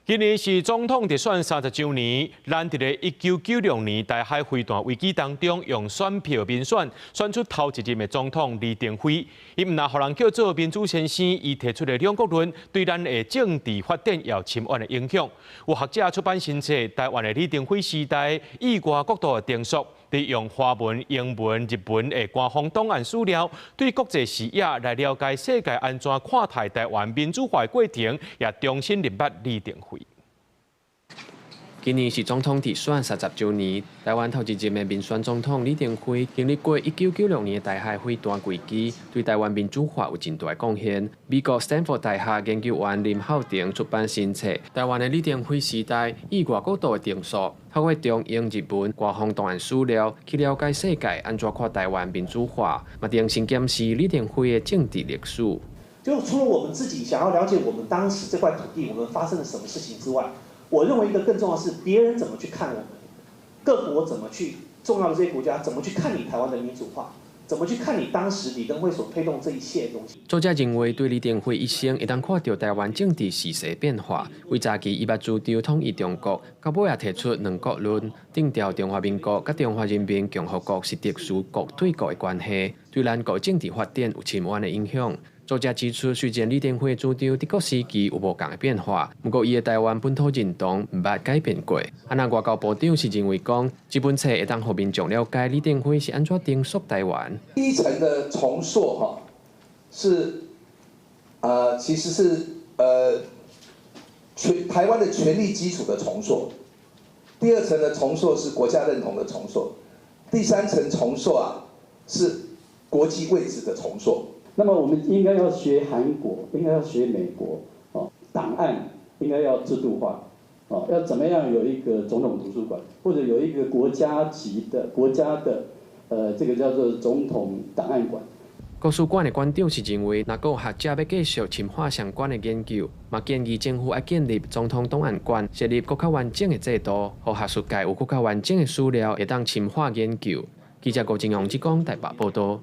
今年是總統直選30週年，咱佇咧1996年台海飛彈危機當中，用選票民選選出頭一任的總統李登輝。伊唔但互人叫做民主先生，伊提出的兩國論對咱的政治發展也有深遠的影響。有學者出版新冊《台灣的李登輝時代：意外角度的定數》，利用華文、英文、日文的官方檔案資料，對國際視野來了解世界安怎看待台灣民主化的過程，也重新認捌李登輝。今年是總統直選30週年，台灣頭一任的民選總統李登輝經歷過1996年的台海飛彈危機，對台灣民主化有真大貢獻。美國斯坦福大學研究員林浩庭出版新冊《台灣的李登輝時代：意外角度的定數》，透過中英日文官方檔案資料去了解世界安怎看台灣民主化，嘛重新檢視李登輝的政治歷史。就除了我們自己想要了解我們當時這塊土地我們發生了什麼事情之外，我認為一個更重要的是別人怎麼去看我們，各國怎麼去重要的這些國家怎麼去看你台灣的民主化，怎麼去看你當時李登輝所推動這一切的東西。作者認為，對李登輝一生會當看到台灣政治時勢變化，為早期伊捌主張統一中國，到尾也提出兩國論，定調中華民國甲中華人民共和國是特殊國對國的關係，對咱國政治發展有深遠的影響。作者指出，雖然李登輝主張帝國時期有無同的變化，不過伊的台灣本土認同唔捌改變過。外交部長是認為講，這本冊會當互民眾了解李登輝是安怎定屬台灣。第一層的重塑哈，是其實是台灣的權力基礎的重塑。第二層的重塑是國家認同的重塑。第三層重塑是國際位置的重塑。那麼我們應該要學韓國，應該要學美國，檔案應該要制度化，要怎麼樣有一個總統圖書館，或者有一個國家的這個叫做總統檔案館。國史館的館長是認為，若有學者要繼續深化相關的研究，嘛建議政府要建立總統檔案館，設立更加完整的制度，讓學術界有更加完整的資料，會當深化研究。記者郭金陽、志剛台北報道。